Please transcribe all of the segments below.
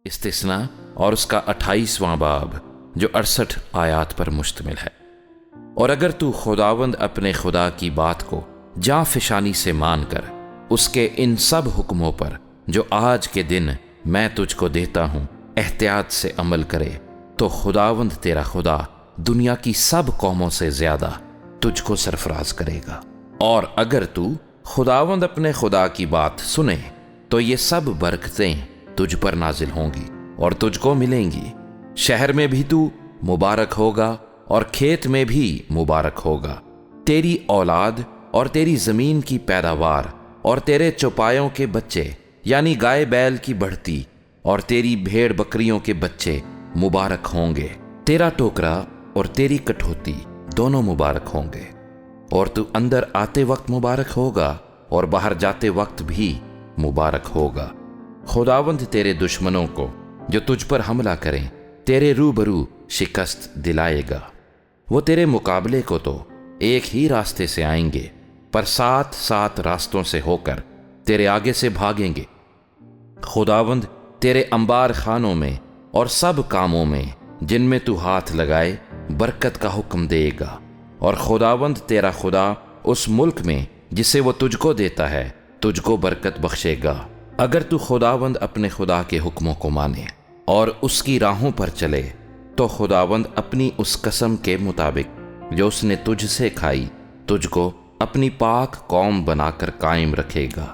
استثناء اور اس کا 28واں باب جو 68 آیات پر مشتمل ہے۔ اور اگر تو خداوند اپنے خدا کی بات کو جاں فشانی سے مان کر اس کے ان سب حکموں پر جو آج کے دن میں تجھ کو دیتا ہوں احتیاط سے عمل کرے تو خداوند تیرا خدا دنیا کی سب قوموں سے زیادہ تجھ کو سرفراز کرے گا۔ اور اگر تو خداوند اپنے خدا کی بات سنے تو یہ سب برکتیں تجھ پر نازل ہوں گی اور تجھ کو ملیں گی۔ شہر میں بھی تو مبارک ہوگا اور کھیت میں بھی مبارک ہوگا۔ تیری اولاد اور تیری زمین کی پیداوار اور تیرے چوپایوں کے بچے یعنی گائے بیل کی بڑھتی اور تیری بھیڑ بکریوں کے بچے مبارک ہوں گے۔ تیرا ٹوکرا اور تیری کٹوتی دونوں مبارک ہوں گے، اور تو اندر آتے وقت مبارک ہوگا اور باہر جاتے وقت بھی مبارک ہوگا۔ خداوند تیرے دشمنوں کو جو تجھ پر حملہ کریں تیرے روبرو شکست دلائے گا۔ وہ تیرے مقابلے کو تو ایک ہی راستے سے آئیں گے پر 7 راستوں سے ہو کر تیرے آگے سے بھاگیں گے۔ خداوند تیرے انبار خانوں میں اور سب کاموں میں جن میں تو ہاتھ لگائے برکت کا حکم دے گا، اور خداوند تیرا خدا اس ملک میں جسے وہ تجھ کو دیتا ہے تجھ کو برکت بخشے گا۔ اگر تو خداوند اپنے خدا کے حکموں کو مانے اور اس کی راہوں پر چلے تو خداوند اپنی اس قسم کے مطابق جو اس نے تجھ سے کھائی تجھ کو اپنی پاک قوم بنا کر قائم رکھے گا،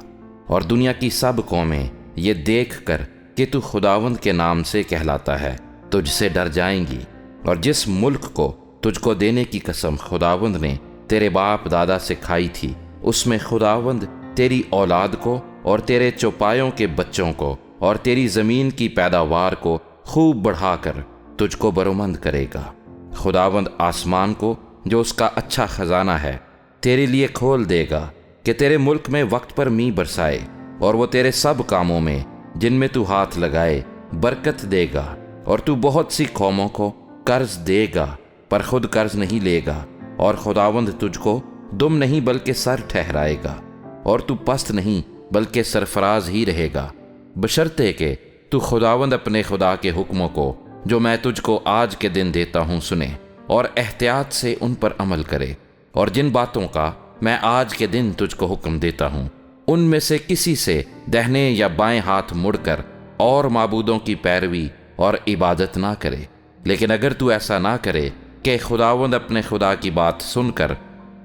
اور دنیا کی سب قومیں یہ دیکھ کر کہ تو خداوند کے نام سے کہلاتا ہے تجھ سے ڈر جائیں گی۔ اور جس ملک کو تجھ کو دینے کی قسم خداوند نے تیرے باپ دادا سے کھائی تھی اس میں خداوند تیری اولاد کو اور تیرے چوپایوں کے بچوں کو اور تیری زمین کی پیداوار کو خوب بڑھا کر تجھ کو برومند کرے گا۔ خداوند آسمان کو جو اس کا اچھا خزانہ ہے تیرے لیے کھول دے گا کہ تیرے ملک میں وقت پر می برسائے، اور وہ تیرے سب کاموں میں جن میں تو ہاتھ لگائے برکت دے گا۔ اور تو بہت سی قوموں کو قرض دے گا پر خود قرض نہیں لے گا، اور خداوند تجھ کو دم نہیں بلکہ سر ٹھہرائے گا، اور تو پست نہیں بلکہ سرفراز ہی رہے گا، بشرطے کہ تو خداوند اپنے خدا کے حکموں کو جو میں تجھ کو آج کے دن دیتا ہوں سنے اور احتیاط سے ان پر عمل کرے۔ اور جن باتوں کا میں آج کے دن تجھ کو حکم دیتا ہوں ان میں سے کسی سے دہنے یا بائیں ہاتھ مڑ کر اور معبودوں کی پیروی اور عبادت نہ کرے۔ لیکن اگر تو ایسا نہ کرے کہ خداوند اپنے خدا کی بات سن کر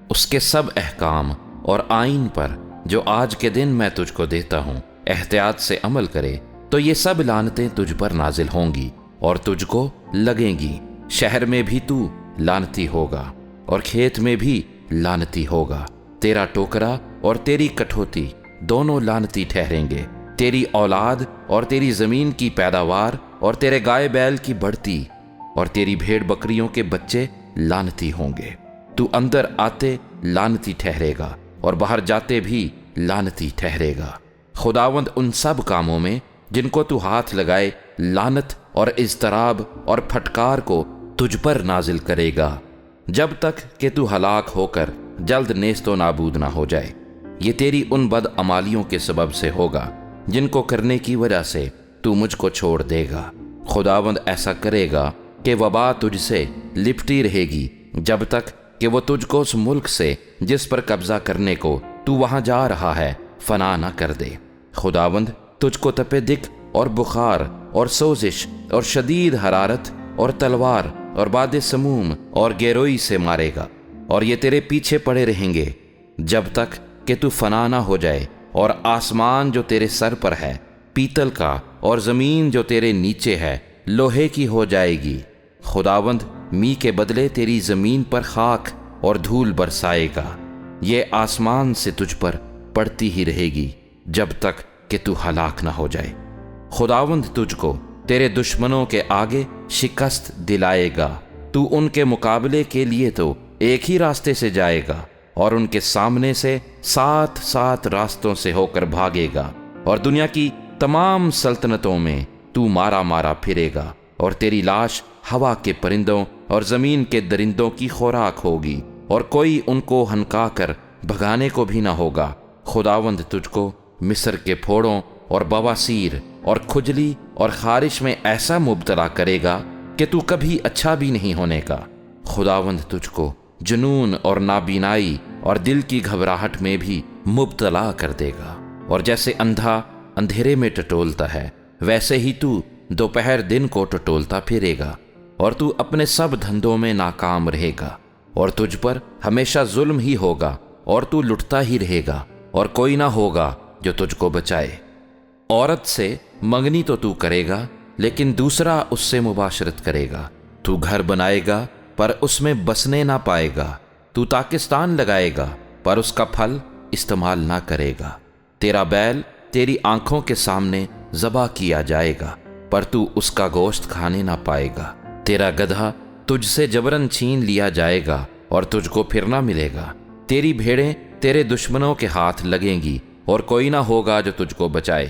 اس کے سب احکام اور آئین پر جو آج کے دن میں تجھ کو دیتا ہوں احتیاط سے عمل کرے تو یہ سب لعنتیں تجھ پر نازل ہوں گی اور تجھ کو لگیں گی۔ شہر میں بھی تو لعنتی ہوگا اور کھیت میں بھی لعنتی ہوگا۔ تیرا ٹوکرا اور تیری کٹوتی دونوں لعنتی ٹھہریں گے۔ تیری اولاد اور تیری زمین کی پیداوار اور تیرے گائے بیل کی بڑھتی اور تیری بھیڑ بکریوں کے بچے لعنتی ہوں گے۔ تو اندر آتے لعنتی ٹھہرے گا اور باہر جاتے بھی لعنتی ٹھہرے گا۔ خداوند ان سب کاموں میں جن کو تو ہاتھ لگائے لعنت اور اضطراب اور پھٹکار کو تجھ پر نازل کرے گا، جب تک کہ تو ہلاک ہو کر جلد نیست و نابود نہ ہو جائے۔ یہ تیری ان بد عمالیوں کے سبب سے ہوگا جن کو کرنے کی وجہ سے تو مجھ کو چھوڑ دے گا۔ خداوند ایسا کرے گا کہ وبا تجھ سے لپٹی رہے گی جب تک کہ وہ تجھ کو اس ملک سے جس پر قبضہ کرنے کو تو وہاں جا رہا ہے فنا نہ کر دے۔ خداوند تجھ کو تپے دق اور بخار اور سوزش اور شدید حرارت اور تلوار اور باد سموم اور گیروئی سے مارے گا، اور یہ تیرے پیچھے پڑے رہیں گے جب تک کہ تو فنا نہ ہو جائے۔ اور آسمان جو تیرے سر پر ہے پیتل کا، اور زمین جو تیرے نیچے ہے لوہے کی ہو جائے گی۔ خداوند می کے بدلے تیری زمین پر خاک اور دھول برسائے گا، یہ آسمان سے تجھ پر پڑتی ہی رہے گی جب تک کہ تو ہلاک نہ ہو جائے۔ خداوند تجھ کو تیرے دشمنوں کے آگے شکست دلائے گا۔ تو ان کے مقابلے کے لیے تو ایک ہی راستے سے جائے گا اور ان کے سامنے سے 7 راستوں سے ہو کر بھاگے گا، اور دنیا کی تمام سلطنتوں میں تو مارا مارا پھرے گا، اور تیری لاش ہوا کے پرندوں اور زمین کے درندوں کی خوراک ہوگی، اور کوئی ان کو ہنکا کر بھگانے کو بھی نہ ہوگا۔ خداوند تجھ کو مصر کے پھوڑوں اور بواسیر اور کھجلی اور خارش میں ایسا مبتلا کرے گا کہ تو کبھی اچھا بھی نہیں ہونے کا۔ خداوند تجھ کو جنون اور نابینائی اور دل کی گھبراہٹ میں بھی مبتلا کر دے گا، اور جیسے اندھا اندھیرے میں ٹٹولتا ہے ویسے ہی تو دوپہر دن کو ٹٹولتا پھرے گا، اور تو اپنے سب دھندوں میں ناکام رہے گا، اور تجھ پر ہمیشہ ظلم ہی ہوگا، اور تو لٹتا ہی رہے گا، اور کوئی نہ ہوگا جو تجھ کو بچائے۔ عورت سے منگنی تو کرے گا، لیکن دوسرا اس سے مباشرت کرے گا۔ تو گھر بنائے گا پر اس میں بسنے نہ پائے گا، تو تاکستان لگائے گا پر اس کا پھل استعمال نہ کرے گا۔ تیرا بیل تیری آنکھوں کے سامنے ذبح کیا جائے گا، پر تو اس کا گوشت کھانے نہ پائے گا۔ تیرا گدھا تجھ سے جبراً چھین لیا جائے گا اور تجھ کو پھر نہ ملے گا۔ تیری بھیڑیں تیرے دشمنوں کے ہاتھ لگیں گی اور کوئی نہ ہوگا جو تجھ کو بچائے۔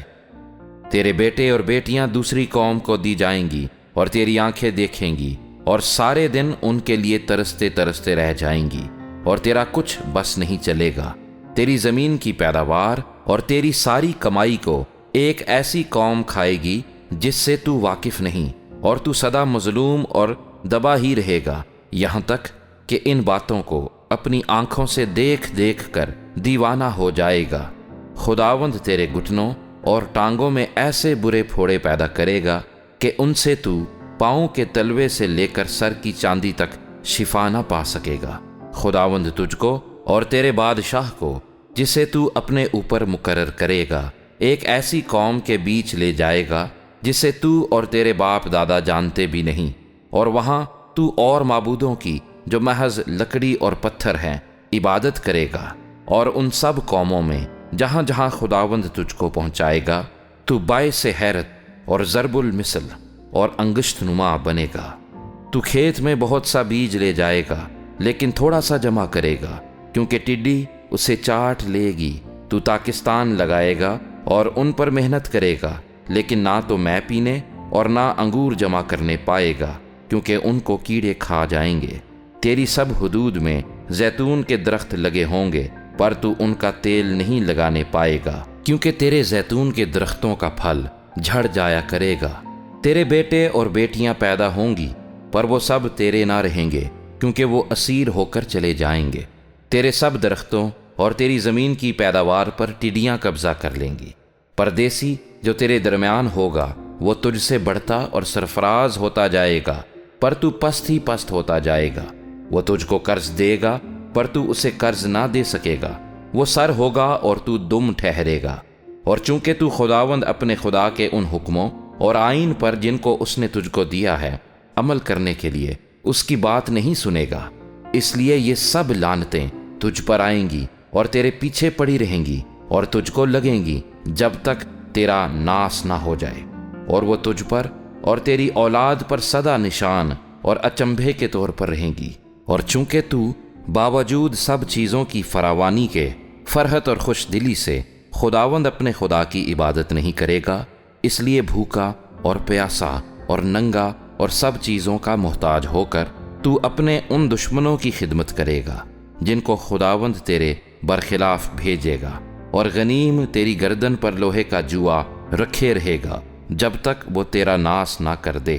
تیرے بیٹے اور بیٹیاں دوسری قوم کو دی جائیں گی اور تیری آنکھیں دیکھیں گی، اور سارے دن ان کے لیے ترستے ترستے رہ جائیں گی، اور تیرا کچھ بس نہیں چلے گا۔ تیری زمین کی پیداوار اور تیری ساری کمائی کو ایک ایسی قوم کھائے گی جس سے تو واقف نہیں، اور تو سدا مظلوم اور دبا ہی رہے گا، یہاں تک کہ ان باتوں کو اپنی آنکھوں سے دیکھ دیکھ کر دیوانہ ہو جائے گا۔ خداوند تیرے گھٹنوں اور ٹانگوں میں ایسے برے پھوڑے پیدا کرے گا کہ ان سے تو پاؤں کے تلوے سے لے کر سر کی چاندی تک شفا نہ پا سکے گا۔ خداوند تجھ کو اور تیرے بادشاہ کو، جسے تو اپنے اوپر مقرر کرے گا، ایک ایسی قوم کے بیچ لے جائے گا جسے تو اور تیرے باپ دادا جانتے بھی نہیں، اور وہاں تو اور معبودوں کی جو محض لکڑی اور پتھر ہیں عبادت کرے گا، اور ان سب قوموں میں جہاں جہاں خداوند تجھ کو پہنچائے گا تو باعث حیرت اور ضرب المثل اور انگشت نما بنے گا۔ تو کھیت میں بہت سا بیج لے جائے گا لیکن تھوڑا سا جمع کرے گا، کیونکہ ٹڈی اسے چاٹ لے گی۔ تو تاکستان لگائے گا اور ان پر محنت کرے گا، لیکن نہ تو میں پینے اور نہ انگور جمع کرنے پائے گا، کیونکہ ان کو کیڑے کھا جائیں گے۔ تیری سب حدود میں زیتون کے درخت لگے ہوں گے، پر تو ان کا تیل نہیں لگانے پائے گا، کیونکہ تیرے زیتون کے درختوں کا پھل جھڑ جایا کرے گا۔ تیرے بیٹے اور بیٹیاں پیدا ہوں گی، پر وہ سب تیرے نہ رہیں گے، کیونکہ وہ اسیر ہو کر چلے جائیں گے۔ تیرے سب درختوں اور تیری زمین کی پیداوار پر ٹڈیاں قبضہ کر لیں گی۔ پردیسی جو تیرے درمیان ہوگا وہ تجھ سے بڑھتا اور سرفراز ہوتا جائے گا، پر تو پست ہی پست ہوتا جائے گا۔ وہ تجھ کو قرض دے گا، پر تو اسے قرض نہ دے سکے گا۔ وہ سر ہوگا اور تو دم ٹھہرے گا۔ اور چونکہ تو خداوند اپنے خدا کے ان حکموں اور آئین پر جن کو اس نے تجھ کو دیا ہے عمل کرنے کے لیے اس کی بات نہیں سنے گا، اس لیے یہ سب لعنتیں تجھ پر آئیں گی اور تیرے پیچھے پڑی رہیں گی اور تجھ کو لگیں گی جب تک تیرا ناس نہ ہو جائے، اور وہ تجھ پر اور تیری اولاد پر سدا نشان اور اچنبھے کے طور پر رہیں گی۔ اور چونکہ تو باوجود سب چیزوں کی فراوانی کے فرحت اور خوش دلی سے خداوند اپنے خدا کی عبادت نہیں کرے گا، اس لیے بھوکا اور پیاسا اور ننگا اور سب چیزوں کا محتاج ہو کر تو اپنے ان دشمنوں کی خدمت کرے گا جن کو خداوند تیرے برخلاف بھیجے گا، اور غنیم تیری گردن پر لوہے کا جوا رکھے رہے گا جب تک وہ تیرا ناس نہ کر دے۔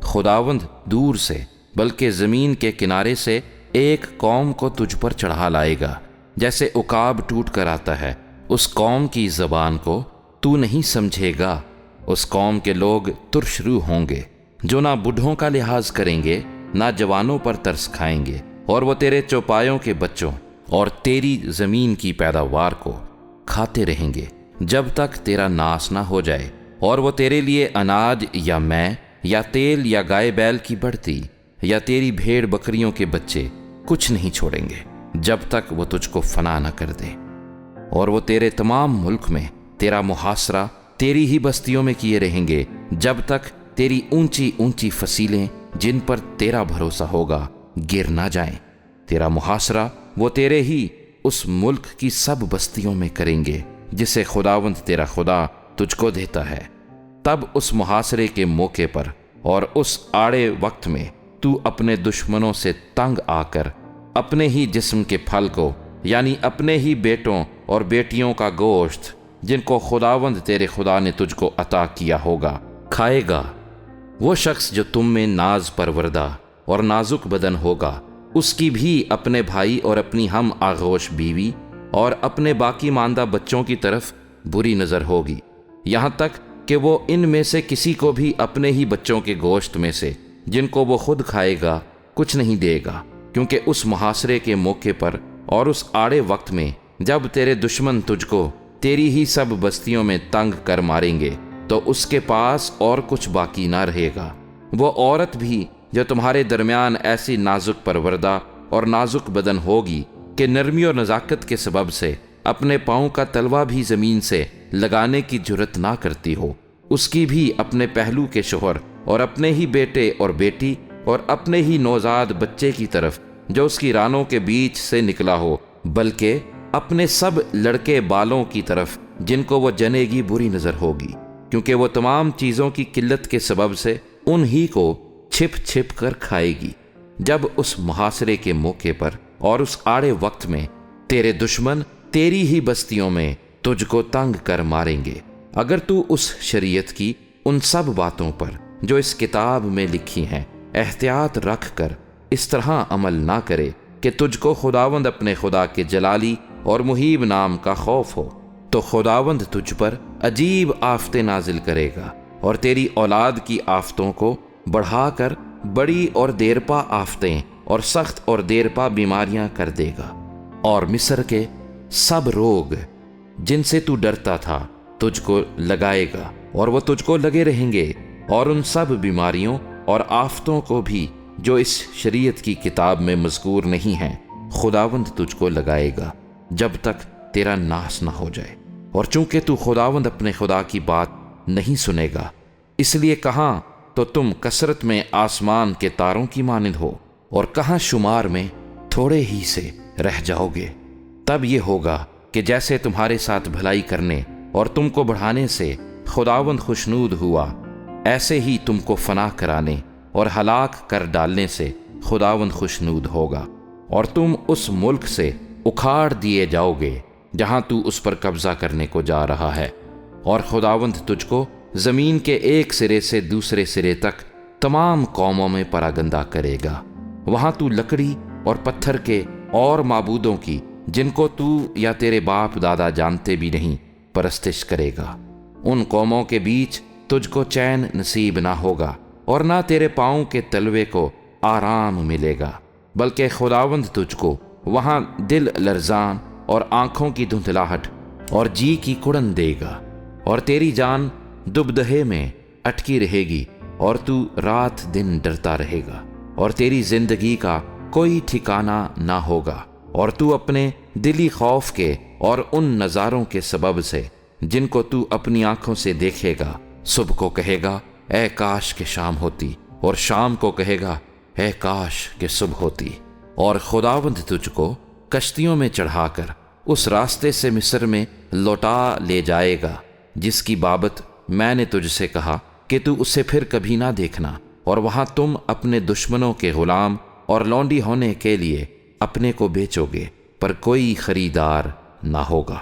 خداوند دور سے بلکہ زمین کے کنارے سے ایک قوم کو تجھ پر چڑھا لائے گا، جیسے عقاب ٹوٹ کر آتا ہے۔ اس قوم کی زبان کو تو نہیں سمجھے گا۔ اس قوم کے لوگ ترش روح ہوں گے، جو نہ بڈھوں کا لحاظ کریں گے نہ جوانوں پر ترس کھائیں گے، اور وہ تیرے چوپایوں کے بچوں اور تیری زمین کی پیداوار کو کھاتے رہیں گے جب تک تیرا ناس نہ ہو جائے، اور وہ تیرے لیے اناج یا میں یا تیل یا گائے بیل کی بڑھتی یا تیری بھیڑ بکریوں کے بچے کچھ نہیں چھوڑیں گے جب تک وہ تجھ کو فنا نہ کر دے۔ اور وہ تیرے تمام ملک میں تیرا محاصرہ تیری ہی بستیوں میں کیے رہیں گے جب تک تیری اونچی اونچی فصیلیں جن پر تیرا بھروسہ ہوگا گر نہ جائیں۔ تیرا محاصرہ وہ تیرے ہی اس ملک کی سب بستیوں میں کریں گے جسے خداوند تیرا خدا تجھ کو دیتا ہے۔ تب اس محاصرے کے موقع پر اور اس آڑے وقت میں تو اپنے دشمنوں سے تنگ آ کر اپنے ہی جسم کے پھل کو، یعنی اپنے ہی بیٹوں اور بیٹیوں کا گوشت جن کو خداوند تیرے خدا نے تجھ کو عطا کیا ہوگا کھائے گا۔ وہ شخص جو تم میں ناز پروردہ اور نازک بدن ہوگا، اس کی بھی اپنے بھائی اور اپنی ہم آغوش بیوی اور اپنے باقی ماندہ بچوں کی طرف بری نظر ہوگی، یہاں تک کہ وہ ان میں سے کسی کو بھی اپنے ہی بچوں کے گوشت میں سے جن کو وہ خود کھائے گا کچھ نہیں دے گا، کیونکہ اس محاصرے کے موقع پر اور اس آڑے وقت میں جب تیرے دشمن تجھ کو تیری ہی سب بستیوں میں تنگ کر ماریں گے تو اس کے پاس اور کچھ باقی نہ رہے گا۔ وہ عورت بھی جو تمہارے درمیان ایسی نازک پروردہ اور نازک بدن ہوگی کہ نرمی اور نزاکت کے سبب سے اپنے پاؤں کا تلوا بھی زمین سے لگانے کی جرت نہ کرتی ہو، اس کی بھی اپنے پہلو کے شوہر اور اپنے ہی بیٹے اور بیٹی اور اپنے ہی نوزاد بچے کی طرف جو اس کی رانوں کے بیچ سے نکلا ہو، بلکہ اپنے سب لڑکے بالوں کی طرف جن کو وہ جنے گی بری نظر ہوگی، کیونکہ وہ تمام چیزوں کی قلت کے سبب سے انہی کو چھپ چھپ کر کھائے گی، جب اس محاصرے کے موقع پر اور اس آڑے وقت میں تیرے دشمن تیری ہی بستیوں میں تجھ کو تنگ کر ماریں گے۔ اگر تو اس شریعت کی ان سب باتوں پر جو اس کتاب میں لکھی ہیں احتیاط رکھ کر اس طرح عمل نہ کرے کہ تجھ کو خداوند اپنے خدا کے جلالی اور مہیب نام کا خوف ہو، تو خداوند تجھ پر عجیب آفتیں نازل کرے گا اور تیری اولاد کی آفتوں کو بڑھا کر بڑی اور دیرپا آفتیں اور سخت اور دیرپا بیماریاں کر دے گا، اور مصر کے سب روگ جن سے تو ڈرتا تھا تجھ کو لگائے گا اور وہ تجھ کو لگے رہیں گے، اور ان سب بیماریوں اور آفتوں کو بھی جو اس شریعت کی کتاب میں مذکور نہیں ہیں خداوند تجھ کو لگائے گا جب تک تیرا ناس نہ ہو جائے۔ اور چونکہ تو خداوند اپنے خدا کی بات نہیں سنے گا، اس لیے کہاں تو تم کثرت میں آسمان کے تاروں کی مانند ہو اور کہاں شمار میں تھوڑے ہی سے رہ جاؤ گے۔ تب یہ ہوگا کہ جیسے تمہارے ساتھ بھلائی کرنے اور تم کو بڑھانے سے خداوند خوشنود ہوا، ایسے ہی تم کو فنا کرانے اور ہلاک کر ڈالنے سے خداوند خوشنود ہوگا، اور تم اس ملک سے اکھاڑ دیے جاؤ گے جہاں تو اس پر قبضہ کرنے کو جا رہا ہے، اور خداوند تجھ کو زمین کے ایک سرے سے دوسرے سرے تک تمام قوموں میں پراگندہ کرے گا۔ وہاں تو لکڑی اور پتھر کے اور معبودوں کی جن کو تو یا تیرے باپ دادا جانتے بھی نہیں پرستش کرے گا۔ ان قوموں کے بیچ تجھ کو چین نصیب نہ ہوگا اور نہ تیرے پاؤں کے تلوے کو آرام ملے گا، بلکہ خداوند تجھ کو وہاں دل لرزان اور آنکھوں کی دھندلاہٹ اور جی کی کڑن دے گا، اور تیری جان دبدہے میں اٹکی رہے گی اور تو رات دن ڈرتا رہے گا، اور تیری زندگی کا کوئی ٹھکانہ نہ ہوگا، اور تو اپنے دلی خوف کے اور ان نظاروں کے سبب سے جن کو تو اپنی آنکھوں سے دیکھے گا صبح کو کہے گا اے کاش کہ شام ہوتی، اور شام کو کہے گا اے کاش کہ صبح ہوتی۔ اور خداوند تجھ کو کشتیوں میں چڑھا کر اس راستے سے مصر میں لوٹا لے جائے گا جس کی بابت میں نے تجھ سے کہا کہ تو اسے پھر کبھی نہ دیکھنا، اور وہاں تم اپنے دشمنوں کے غلام اور لونڈی ہونے کے لیے اپنے کو بیچو گے، پر کوئی خریدار نہ ہوگا۔